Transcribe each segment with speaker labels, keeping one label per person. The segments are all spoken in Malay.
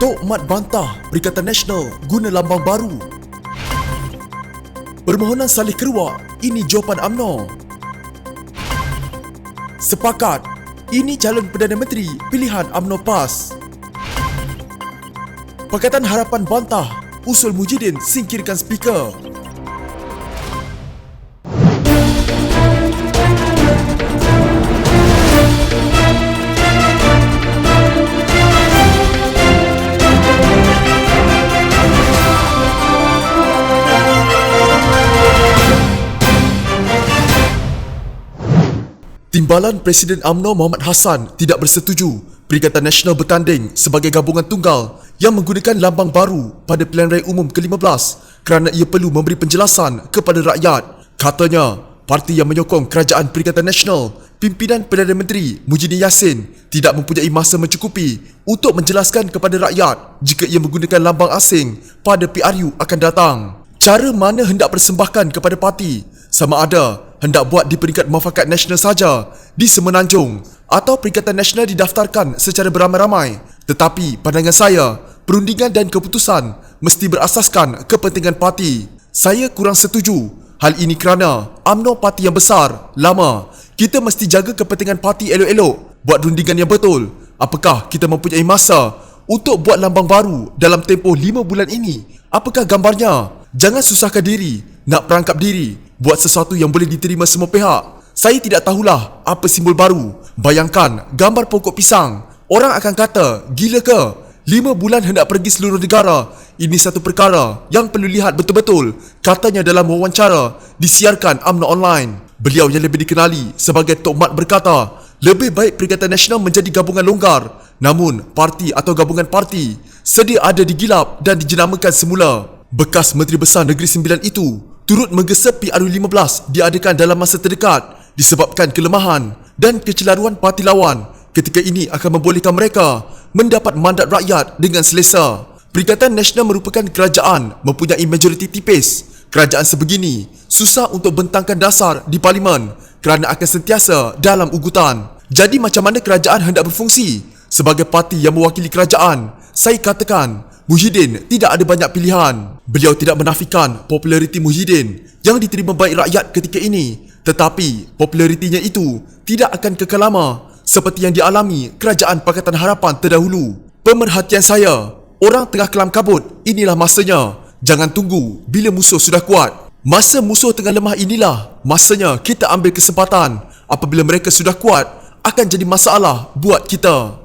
Speaker 1: Tok Mat bantah Perikatan Nasional guna lambang baru. Permohonan salih keruak, ini jawapan UMNO. Sepakat, ini calon Perdana Menteri pilihan UMNO PAS. Pakatan Harapan bantah usul Muhyiddin singkirkan speaker. Timbalan Presiden UMNO Muhammad Hassan tidak bersetuju Perikatan Nasional bertanding sebagai gabungan tunggal yang menggunakan lambang baru pada pilihan raya umum ke-15 kerana ia perlu memberi penjelasan kepada rakyat. Katanya, parti yang menyokong Kerajaan Perikatan Nasional, pimpinan Perdana Menteri Muhyiddin Yassin tidak mempunyai masa mencukupi untuk menjelaskan kepada rakyat jika ia menggunakan lambang asing pada PRU akan datang. Cara mana hendak persembahkan kepada parti, sama ada hendak buat di peringkat muafakat nasional saja di Semenanjung atau Perikatan Nasional didaftarkan secara beramai-ramai. Tetapi pandangan saya, perundingan dan keputusan mesti berasaskan kepentingan parti. Saya kurang setuju hal ini kerana UMNO parti yang besar, lama. Kita mesti jaga kepentingan parti elok-elok, buat rundingan yang betul. Apakah kita mempunyai masa untuk buat lambang baru dalam tempoh 5 bulan ini? Apakah gambarnya? Jangan susahkan diri, nak perangkap diri, buat sesuatu yang boleh diterima semua pihak. Saya tidak tahulah apa simbol baru. Bayangkan gambar pokok pisang. Orang akan kata, gila ke? 5 bulan hendak pergi seluruh negara. Ini satu perkara yang perlu lihat betul-betul, katanya dalam wawancara disiarkan UMNO online. Beliau yang lebih dikenali sebagai Tok Mat berkata, lebih baik Perikatan Nasional menjadi gabungan longgar. Namun, parti atau gabungan parti sedia ada digilap dan dijenamakan semula. Bekas Menteri Besar Negeri Sembilan itu turut menggesa PRU15 diadakan dalam masa terdekat disebabkan kelemahan dan kecelaruan parti lawan. Ketika ini akan membolehkan mereka mendapat mandat rakyat dengan selesa. Perikatan Nasional merupakan kerajaan mempunyai majoriti tipis. Kerajaan sebegini susah untuk bentangkan dasar di parlimen kerana akan sentiasa dalam ugutan. Jadi macam mana kerajaan hendak berfungsi? Sebagai parti yang mewakili kerajaan, saya katakan Muhyiddin tidak ada banyak pilihan. Beliau tidak menafikan populariti Muhyiddin yang diterima baik rakyat ketika ini, tetapi popularitinya itu tidak akan kekal lama seperti yang dialami Kerajaan Pakatan Harapan terdahulu. Pemerhatian saya, orang tengah kelam kabut, inilah masanya. Jangan tunggu bila musuh sudah kuat. Masa musuh tengah lemah inilah masanya kita ambil kesempatan. Apabila mereka sudah kuat, akan jadi masalah buat kita.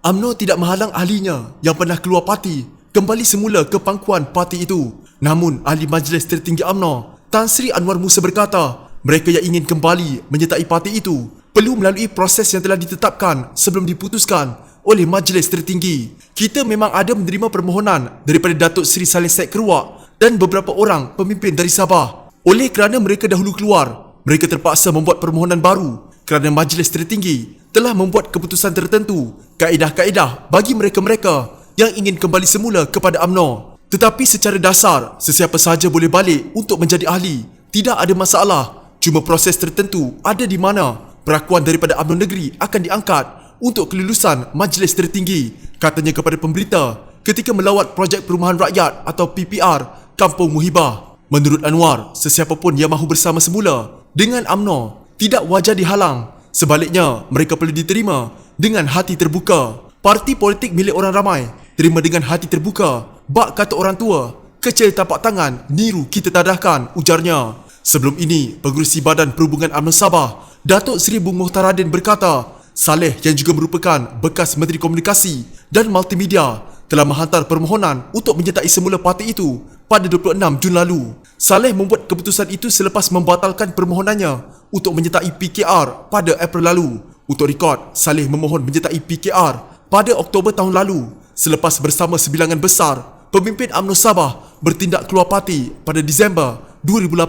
Speaker 1: UMNO tidak menghalang ahlinya yang pernah keluar parti kembali semula ke pangkuan parti itu. Namun, ahli Majlis Tertinggi UMNO, Tan Sri Anwar Musa berkata, mereka yang ingin kembali menyertai parti itu perlu melalui proses yang telah ditetapkan sebelum diputuskan oleh Majlis Tertinggi. Kita memang ada menerima permohonan daripada Datuk Seri Saleh Said Keruak dan beberapa orang pemimpin dari Sabah. Oleh kerana mereka dahulu keluar, mereka terpaksa membuat permohonan baru kerana Majlis Tertinggi telah membuat keputusan tertentu, kaedah-kaedah bagi mereka-mereka yang ingin kembali semula kepada UMNO. Tetapi secara dasar, sesiapa sahaja boleh balik untuk menjadi ahli. Tidak ada masalah. Cuma proses tertentu ada di mana perakuan daripada UMNO negeri akan diangkat untuk kelulusan Majlis Tertinggi, katanya kepada pemberita ketika melawat projek perumahan rakyat atau PPR Kampung Muhibah. Menurut Anwar, sesiapa pun yang mahu bersama semula dengan UMNO tidak wajar dihalang. Sebaliknya, mereka perlu diterima dengan hati terbuka. Parti politik milik orang ramai, terima dengan hati terbuka. Bak kata orang tua, kecil tapak tangan, niru kita tadahkan, ujarnya. Sebelum ini, Pengerusi Badan Perhubungan UMNO Sabah, Datuk Seri Bung Muhtaradin berkata, Saleh yang juga merupakan bekas Menteri Komunikasi dan Multimedia telah menghantar permohonan untuk menyertai semula parti itu pada 26 Jun lalu. Saleh membuat keputusan itu selepas membatalkan permohonannya untuk menyertai PKR pada April lalu. Untuk rekod, Saleh memohon menyertai PKR pada Oktober tahun lalu selepas bersama sebilangan besar pemimpin UMNO Sabah bertindak keluar parti pada Disember 2018.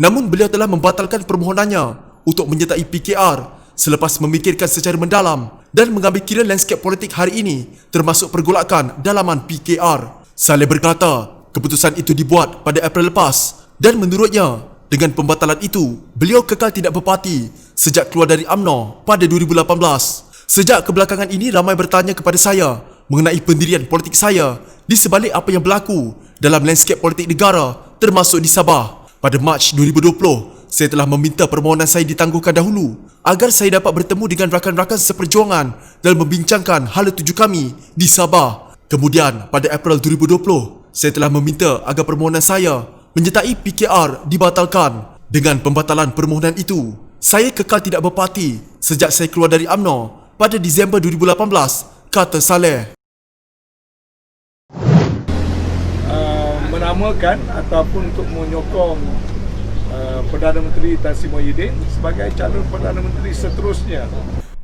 Speaker 1: Namun beliau telah membatalkan permohonannya untuk menyertai PKR selepas memikirkan secara mendalam dan mengambil kira landscape politik hari ini termasuk pergolakan dalaman PKR. Saleh berkata, keputusan itu dibuat pada April lepas dan menurutnya, dengan pembatalan itu, beliau kekal tidak berparti sejak keluar dari UMNO pada 2018. Sejak kebelakangan ini ramai bertanya kepada saya mengenai pendirian politik saya di sebalik apa yang berlaku dalam landscape politik negara termasuk di Sabah. Pada Mac 2020, saya telah meminta permohonan saya ditangguhkan dahulu agar saya dapat bertemu dengan rakan-rakan seperjuangan dalam membincangkan hala tuju kami di Sabah. Kemudian pada April 2020, saya telah meminta agar permohonan saya menyertai PKR dibatalkan. Dengan pembatalan permohonan itu, saya kekal tidak berparti sejak saya keluar dari UMNO pada Disember 2018, kata Saleh.
Speaker 2: Menamakan ataupun untuk menyokong Perdana Menteri Tan Sri Muhyiddin sebagai calon Perdana Menteri seterusnya.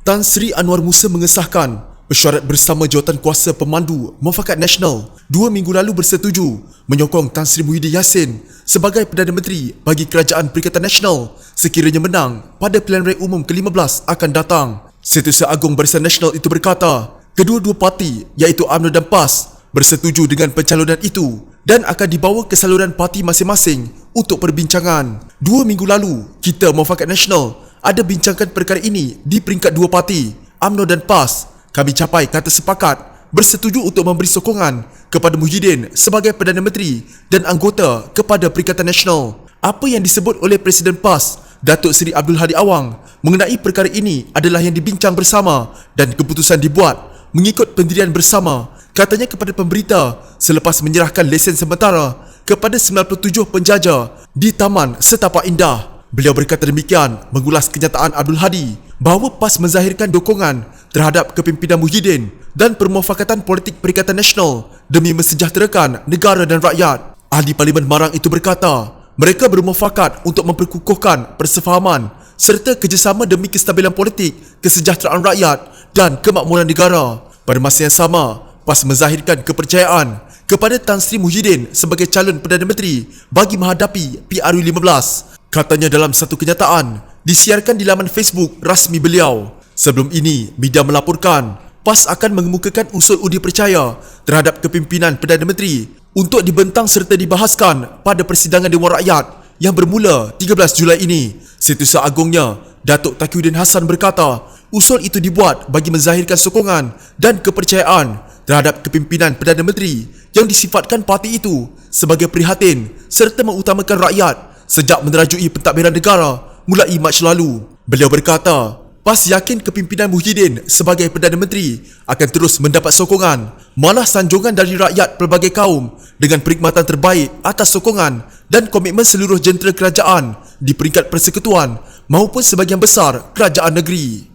Speaker 1: Tan Sri Anwar Musa mengesahkan mesyuarat bersama Jawatankuasa Pemandu Mufakat Nasional 2 minggu lalu bersetuju menyokong Tan Sri Muhyiddin Yassin sebagai Perdana Menteri bagi Kerajaan Perikatan Nasional sekiranya menang pada pilihan raya umum ke-15 akan datang. Setiausaha Agung Barisan Nasional itu berkata, kedua-dua parti iaitu UMNO dan PAS bersetuju dengan pencalonan itu dan akan dibawa ke saluran parti masing-masing untuk perbincangan. 2 minggu lalu, kita Mufakat Nasional ada bincangkan perkara ini di peringkat 2 parti, UMNO dan PAS. Kami capai kata sepakat bersetuju untuk memberi sokongan kepada Muhyiddin sebagai Perdana Menteri dan anggota kepada Perikatan Nasional. Apa yang disebut oleh Presiden PAS, Datuk Seri Abdul Hadi Awang mengenai perkara ini adalah yang dibincang bersama dan keputusan dibuat mengikut pendirian bersama. Katanya kepada pemberita selepas menyerahkan lesen sementara kepada 97 penjaja di Taman Setapak Indah. Beliau berkata demikian mengulas kenyataan Abdul Hadi bahawa PAS menzahirkan dukungan terhadap kepimpinan Muhyiddin dan permufakatan politik Perikatan Nasional demi mensejahterakan negara dan rakyat. Ahli Parlimen Marang itu berkata, mereka bermufakat untuk memperkukuhkan persefahaman serta kerjasama demi kestabilan politik, kesejahteraan rakyat dan kemakmuran negara. Pada masa yang sama, PAS menzahirkan kepercayaan kepada Tan Sri Muhyiddin sebagai calon Perdana Menteri bagi menghadapi PRU15. Katanya dalam satu kenyataan disiarkan di laman Facebook rasmi beliau. Sebelum ini, media melaporkan PAS akan mengemukakan usul undi percaya terhadap kepimpinan Perdana Menteri untuk dibentang serta dibahaskan pada persidangan Dewan Rakyat yang bermula 13 Julai ini. Setiausaha Agungnya, Datuk Taqiyuddin Hassan berkata, usul itu dibuat bagi menzahirkan sokongan dan kepercayaan terhadap kepimpinan Perdana Menteri yang disifatkan parti itu sebagai prihatin serta mengutamakan rakyat sejak menerajui pentadbiran negara mulai Mac lalu. Beliau berkata, PAS yakin kepimpinan Muhyiddin sebagai Perdana Menteri akan terus mendapat sokongan, malah sanjungan dari rakyat pelbagai kaum dengan perkhidmatan terbaik atas sokongan dan komitmen seluruh jentera kerajaan di peringkat persekutuan maupun sebahagian besar kerajaan negeri.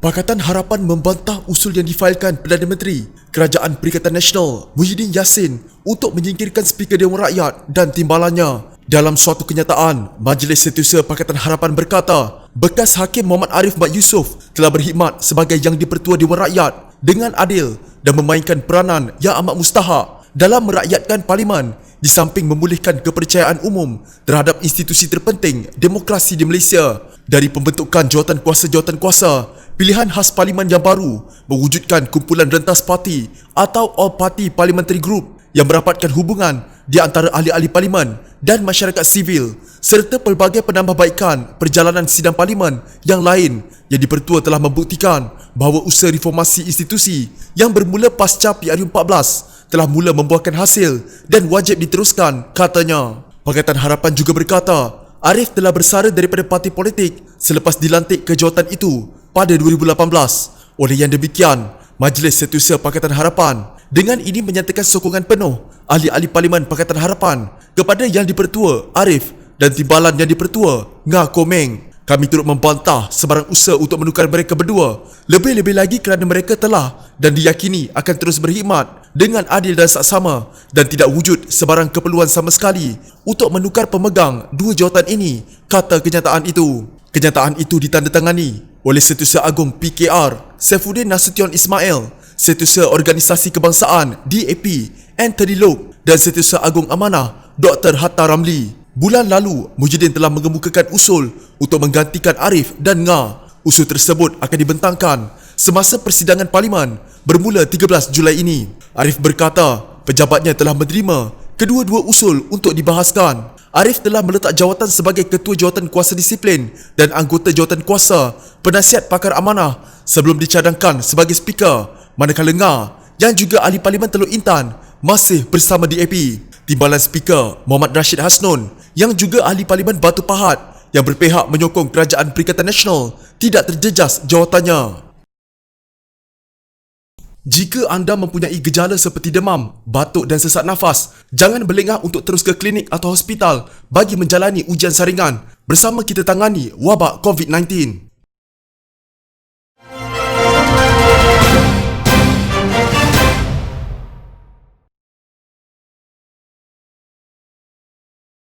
Speaker 1: Pakatan Harapan membantah usul yang difailkan Perdana Menteri Kerajaan Perikatan Nasional Muhyiddin Yassin untuk menyingkirkan Speaker Dewan Rakyat dan timbalannya. Dalam suatu kenyataan, Majlis Setiausaha Pakatan Harapan berkata, bekas Hakim Muhammad Arif Mat Yusof telah berkhidmat sebagai Yang di-Pertua Dewan Rakyat dengan adil dan memainkan peranan yang amat mustahak dalam merakyatkan Parlimen di samping memulihkan kepercayaan umum terhadap institusi terpenting demokrasi di Malaysia. Dari pembentukan Jawatankuasa, pilihan khas Parlimen yang baru mewujudkan kumpulan rentas parti atau All Party Parliamentary Group yang merapatkan hubungan di antara ahli-ahli Parlimen dan masyarakat sivil serta pelbagai penambahbaikan perjalanan sidang Parlimen yang lain. Yang di-Pertua telah membuktikan bahawa usaha reformasi institusi yang bermula pasca PRU14 telah mula membuahkan hasil dan wajib diteruskan, katanya. Pakatan Harapan juga berkata, Arif telah bersara daripada parti politik selepas dilantik ke jawatan itu pada 2018. Oleh yang demikian, Majlis Setiausaha Pakatan Harapan dengan ini menyatakan sokongan penuh ahli-ahli Parlimen Pakatan Harapan kepada Yang di-Pertua Arif dan timbalan Yang di-Pertua Ngah Komeng. Kami turut membantah sebarang usaha untuk menukar mereka berdua, lebih-lebih lagi kerana mereka telah dan diyakini akan terus berkhidmat dengan adil dan saksama dan tidak wujud sebarang keperluan sama sekali untuk menukar pemegang dua jawatan ini, kata kenyataan itu. Kenyataan itu ditandatangani oleh Setiausaha Agung PKR Saifuddin Nasution Ismail, Setiausaha Organisasi Kebangsaan DAP Anthony Loke dan Setiausaha Agung Amanah Dr. Hatta Ramli. Bulan lalu, Muhyiddin telah mengemukakan usul untuk menggantikan Arif dan Ngah. Usul tersebut akan dibentangkan semasa persidangan Parlimen bermula 13 Julai ini. Arif berkata, pejabatnya telah menerima kedua-dua usul untuk dibahaskan. Arif telah meletak jawatan sebagai Ketua Jawatan Kuasa Disiplin dan Anggota Jawatan Kuasa Penasihat Pakar Amanah sebelum dicadangkan sebagai Speaker, manakala Nga yang juga Ahli Parlimen Teluk Intan masih bersama DAP. Timbalan Speaker Muhammad Rashid Hasnun yang juga Ahli Parlimen Batu Pahat yang berpihak menyokong Kerajaan Perikatan Nasional tidak terjejas jawatannya. Jika anda mempunyai gejala seperti demam, batuk dan sesak nafas, jangan berlengah untuk terus ke klinik atau hospital bagi menjalani ujian saringan bersama kita tangani wabak COVID-19.